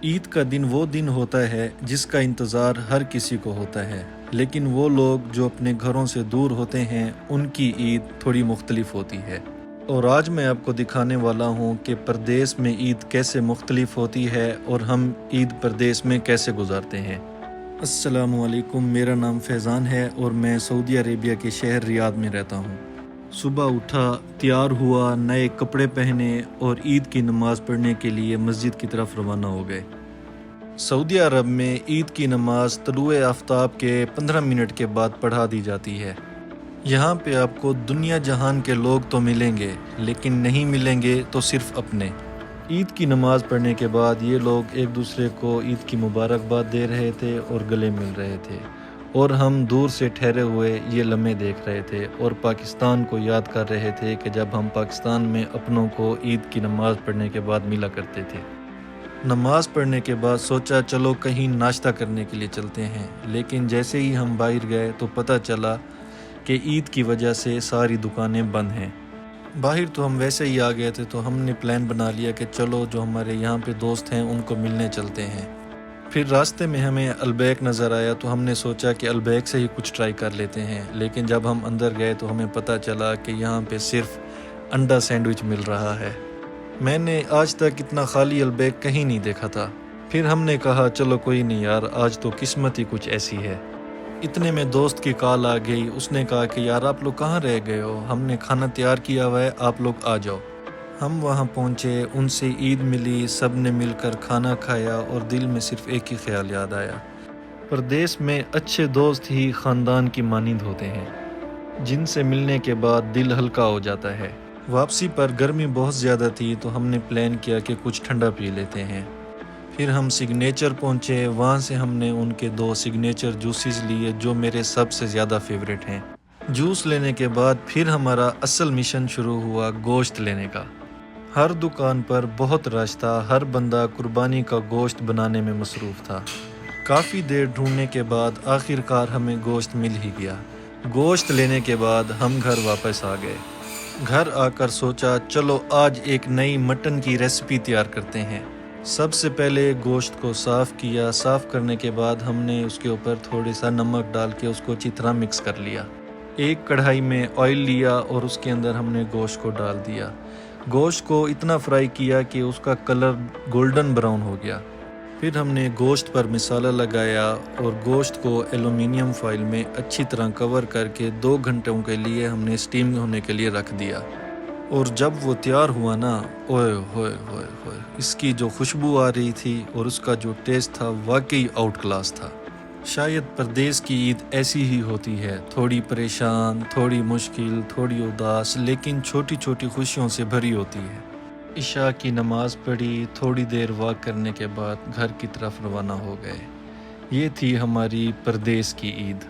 عید کا دن وہ دن ہوتا ہے جس کا انتظار ہر کسی کو ہوتا ہے، لیکن وہ لوگ جو اپنے گھروں سے دور ہوتے ہیں ان کی عید تھوڑی مختلف ہوتی ہے۔ اور آج میں آپ کو دکھانے والا ہوں کہ پردیس میں عید کیسے مختلف ہوتی ہے اور ہم عید پردیس میں کیسے گزارتے ہیں۔ السلام علیکم، میرا نام فیضان ہے اور میں سعودی عربیہ کے شہر ریاض میں رہتا ہوں۔ صبح اٹھا، تیار ہوا، نئے کپڑے پہنے اور عید کی نماز پڑھنے کے لیے مسجد کی طرف روانہ ہو گئے۔ سعودی عرب میں عید کی نماز طلوع آفتاب کے 15 منٹ کے بعد پڑھا دی جاتی ہے۔ یہاں پہ آپ کو دنیا جہان کے لوگ تو ملیں گے، لیکن نہیں ملیں گے تو صرف اپنے۔ عید کی نماز پڑھنے کے بعد یہ لوگ ایک دوسرے کو عید کی مبارکباد دے رہے تھے اور گلے مل رہے تھے، اور ہم دور سے ٹھہرے ہوئے یہ لمحے دیکھ رہے تھے اور پاکستان کو یاد کر رہے تھے کہ جب ہم پاکستان میں اپنوں کو عید کی نماز پڑھنے کے بعد ملا کرتے تھے۔ نماز پڑھنے کے بعد سوچا چلو کہیں ناشتہ کرنے کے لیے چلتے ہیں، لیکن جیسے ہی ہم باہر گئے تو پتہ چلا کہ عید کی وجہ سے ساری دکانیں بند ہیں۔ باہر تو ہم ویسے ہی آ گئے تھے تو ہم نے پلان بنا لیا کہ چلو جو ہمارے یہاں پہ دوست ہیں ان کو ملنے چلتے ہیں۔ پھر راستے میں ہمیں البیک نظر آیا تو ہم نے سوچا کہ البیک سے ہی کچھ ٹرائی کر لیتے ہیں، لیکن جب ہم اندر گئے تو ہمیں پتہ چلا کہ یہاں پہ صرف انڈا سینڈوچ مل رہا ہے۔ میں نے آج تک اتنا خالی البیک کہیں نہیں دیکھا تھا۔ پھر ہم نے کہا چلو کوئی نہیں یار، آج تو قسمت ہی کچھ ایسی ہے۔ اتنے میں دوست کی کال آ گئی، اس نے کہا کہ یار آپ لوگ کہاں رہ گئے ہو، ہم نے کھانا تیار کیا ہوا ہے، آپ لوگ آ جاؤ۔ ہم وہاں پہنچے، ان سے عید ملی، سب نے مل کر کھانا کھایا اور دل میں صرف ایک ہی خیال یاد آیا۔ پردیس میں اچھے دوست ہی خاندان کی مانند ہوتے ہیں، جن سے ملنے کے بعد دل ہلکا ہو جاتا ہے۔ واپسی پر گرمی بہت زیادہ تھی تو ہم نے پلان کیا کہ کچھ ٹھنڈا پی لیتے ہیں۔ پھر ہم سگنیچر پہنچے، وہاں سے ہم نے ان کے 2 سگنیچر جوسز لیے جو میرے سب سے زیادہ فیوریٹ ہیں۔ جوس لینے کے بعد پھر ہمارا اصل مشن شروع ہوا گوشت لینے کا۔ ہر دکان پر بہت رش تھا، ہر بندہ قربانی کا گوشت بنانے میں مصروف تھا۔ کافی دیر ڈھونڈنے کے بعد آخر کار ہمیں گوشت مل ہی گیا۔ گوشت لینے کے بعد ہم گھر واپس آ گئے۔ گھر آ کر سوچا چلو آج ایک نئی مٹن کی ریسیپی تیار کرتے ہیں۔ سب سے پہلے گوشت کو صاف کیا، صاف کرنے کے بعد ہم نے اس کے اوپر تھوڑا سا نمک ڈال کے اس کو اچھی طرح مکس کر لیا۔ ایک کڑھائی میں آئل لیا اور اس کے اندر ہم نے گوشت کو ڈال دیا۔ گوشت کو اتنا فرائی کیا کہ اس کا کلر گولڈن براؤن ہو گیا۔ پھر ہم نے گوشت پر مسالہ لگایا اور گوشت کو ایلومینیم فوائل میں اچھی طرح کور کر کے 2 گھنٹوں کے لیے ہم نے سٹیم ہونے کے لیے رکھ دیا۔ اور جب وہ تیار ہوا نا، اوئے ہوئے ہوئے ہوئے، اس کی جو خوشبو آ رہی تھی اور اس کا جو ٹیسٹ تھا واقعی آؤٹ کلاس تھا۔ شاید پردیس کی عید ایسی ہی ہوتی ہے، تھوڑی پریشان، تھوڑی مشکل، تھوڑی اداس، لیکن چھوٹی چھوٹی خوشیوں سے بھری ہوتی ہے۔ عشاء کی نماز پڑھی، تھوڑی دیر واک کرنے کے بعد گھر کی طرف روانہ ہو گئے۔ یہ تھی ہماری پردیس کی عید۔